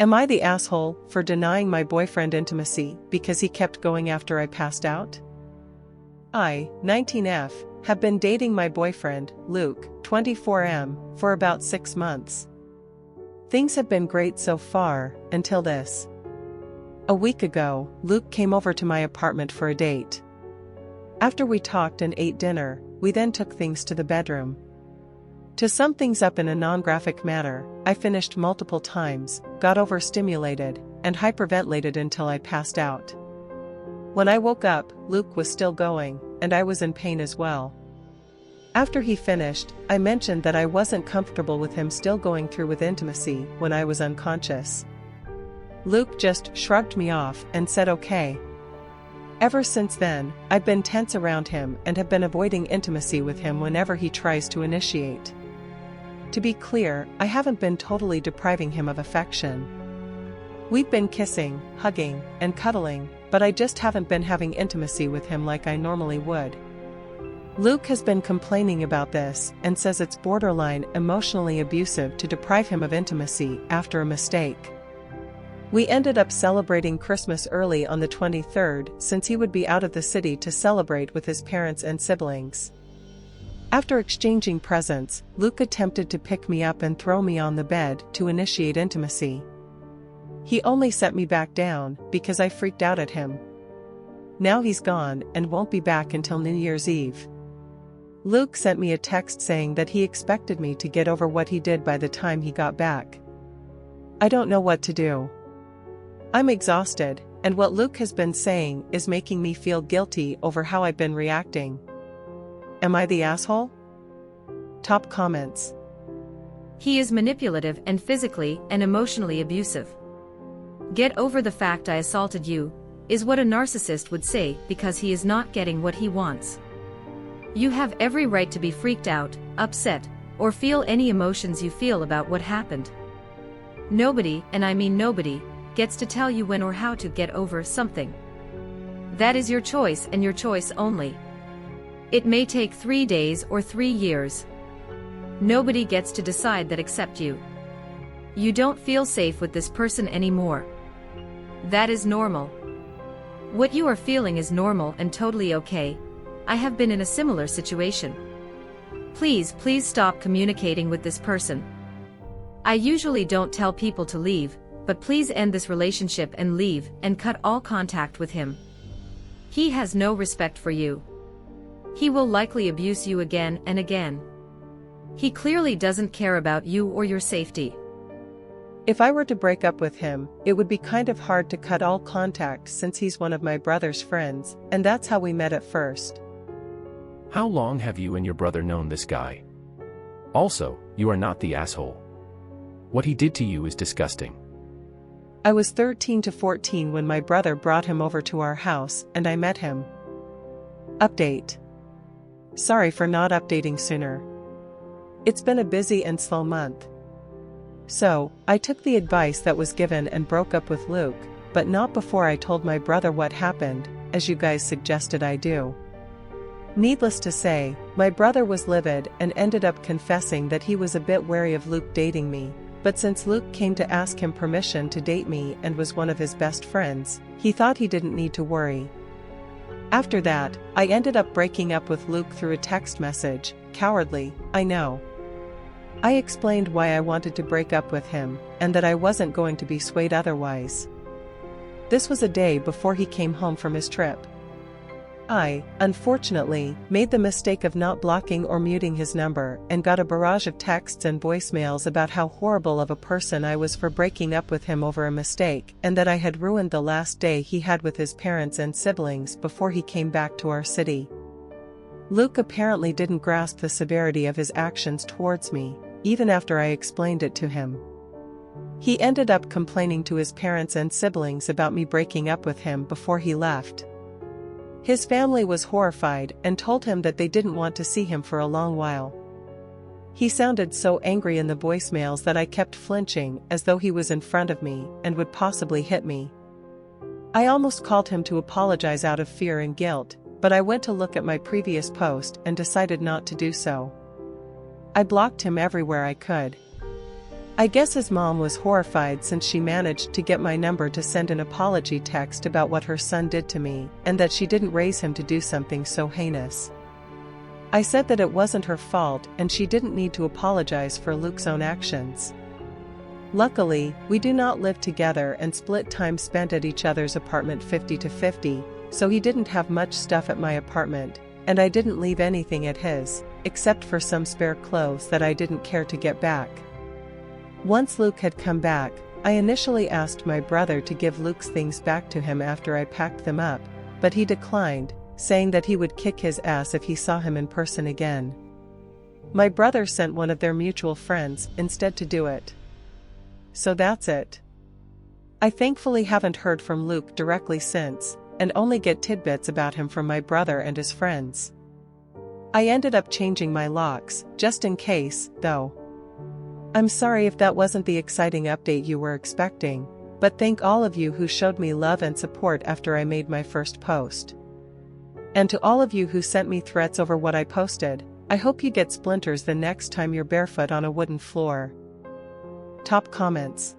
Am I the asshole for denying my boyfriend intimacy because he kept going after I passed out? I, 19F, have been dating my boyfriend, Luke, 24M, for about 6 months. Things have been great so far, until this. A week ago, Luke came over to my apartment for a date. After we talked and ate dinner, we then took things to the bedroom. To sum things up in a non-graphic manner, I finished multiple times, got overstimulated, and hyperventilated until I passed out. When I woke up, Luke was still going, and I was in pain as well. After he finished, I mentioned that I wasn't comfortable with him still going through with intimacy when I was unconscious. Luke just shrugged me off and said okay. Ever since then, I've been tense around him and have been avoiding intimacy with him whenever he tries to initiate. To be clear, I haven't been totally depriving him of affection. We've been kissing, hugging, and cuddling, but I just haven't been having intimacy with him like I normally would. Luke has been complaining about this and says it's borderline emotionally abusive to deprive him of intimacy after a mistake. We ended up celebrating Christmas early on the 23rd since he would be out of the city to celebrate with his parents and siblings. After exchanging presents, Luke attempted to pick me up and throw me on the bed to initiate intimacy. He only set me back down because I freaked out at him. Now he's gone and won't be back until New Year's Eve. Luke sent me a text saying that he expected me to get over what he did by the time he got back. I don't know what to do. I'm exhausted, and what Luke has been saying is making me feel guilty over how I've been reacting. Am I the asshole? Top comments. He is manipulative and physically and emotionally abusive. Get over the fact I assaulted you, is what a narcissist would say because he is not getting what he wants. You have every right to be freaked out, upset, or feel any emotions you feel about what happened. Nobody, and I mean nobody, gets to tell you when or how to get over something. That is your choice and your choice only. It may take 3 days or 3 years. Nobody gets to decide that except you. You don't feel safe with this person anymore. That is normal. What you are feeling is normal and totally okay. I have been in a similar situation. Please stop communicating with this person. I usually don't tell people to leave, but please end this relationship and leave and cut all contact with him. He has no respect for you. He will likely abuse you again and again. He clearly doesn't care about you or your safety. If I were to break up with him, it would be kind of hard to cut all contact since he's one of my brother's friends, and that's how we met at first. How long have you and your brother known this guy? Also, you are not the asshole. What he did to you is disgusting. I was 13 to 14 when my brother brought him over to our house and I met him. Update. Sorry for not updating sooner. It's been a busy and slow month. So, I took the advice that was given and broke up with Luke, but not before I told my brother what happened, as you guys suggested I do. Needless to say, my brother was livid and ended up confessing that he was a bit wary of Luke dating me, but since Luke came to ask him permission to date me and was one of his best friends, he thought he didn't need to worry. After that, I ended up breaking up with Luke through a text message. Cowardly, I know. I explained why I wanted to break up with him, and that I wasn't going to be swayed otherwise. This was a day before he came home from his trip. I, unfortunately, made the mistake of not blocking or muting his number and got a barrage of texts and voicemails about how horrible of a person I was for breaking up with him over a mistake and that I had ruined the last day he had with his parents and siblings before he came back to our city. Luke apparently didn't grasp the severity of his actions towards me, even after I explained it to him. He ended up complaining to his parents and siblings about me breaking up with him before he left. His family was horrified and told him that they didn't want to see him for a long while. He sounded so angry in the voicemails that I kept flinching as though he was in front of me and would possibly hit me. I almost called him to apologize out of fear and guilt, but I went to look at my previous post and decided not to do so. I blocked him everywhere I could. I guess his mom was horrified since she managed to get my number to send an apology text about what her son did to me, and that she didn't raise him to do something so heinous. I said that it wasn't her fault and she didn't need to apologize for Luke's own actions. Luckily, we do not live together and split time spent at each other's apartment 50-50, so he didn't have much stuff at my apartment, and I didn't leave anything at his, except for some spare clothes that I didn't care to get back. Once Luke had come back, I initially asked my brother to give Luke's things back to him after I packed them up, but he declined, saying that he would kick his ass if he saw him in person again. My brother sent one of their mutual friends instead to do it. So that's it. I thankfully haven't heard from Luke directly since, and only get tidbits about him from my brother and his friends. I ended up changing my locks, just in case, though. I'm sorry if that wasn't the exciting update you were expecting, but thank all of you who showed me love and support after I made my first post. And to all of you who sent me threats over what I posted, I hope you get splinters the next time you're barefoot on a wooden floor. Top comments.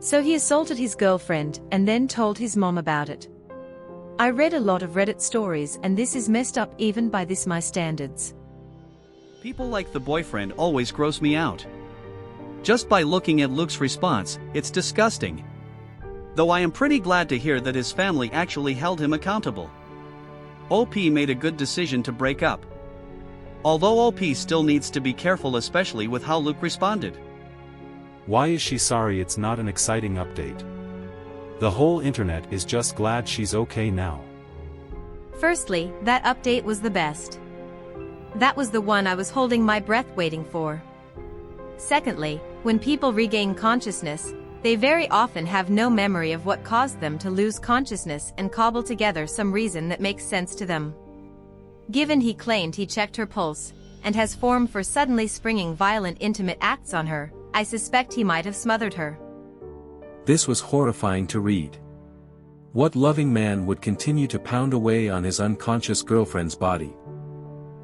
So he assaulted his girlfriend and then told his mom about it. I read a lot of Reddit stories and this is messed up even by this my standards. People like the boyfriend always gross me out. Just by looking at Luke's response, it's disgusting. Though I am pretty glad to hear that his family actually held him accountable. OP made a good decision to break up. Although OP still needs to be careful, especially with how Luke responded. Why is she sorry? It's not an exciting update. The whole internet is just glad she's okay now. Firstly, that update was the best. That was the one I was holding my breath waiting for. Secondly, when people regain consciousness, they very often have no memory of what caused them to lose consciousness and cobble together some reason that makes sense to them. Given he claimed he checked her pulse, and has form for suddenly springing violent intimate acts on her, I suspect he might have smothered her. This was horrifying to read. What loving man would continue to pound away on his unconscious girlfriend's body?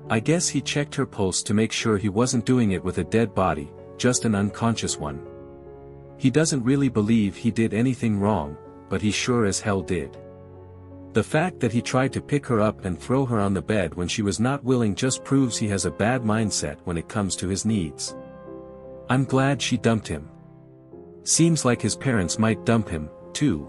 I guess he checked her pulse to make sure he wasn't doing it with a dead body, just an unconscious one. He doesn't really believe he did anything wrong, but he sure as hell did. The fact that he tried to pick her up and throw her on the bed when she was not willing just proves he has a bad mindset when it comes to his needs. I'm glad she dumped him. Seems like his parents might dump him, too.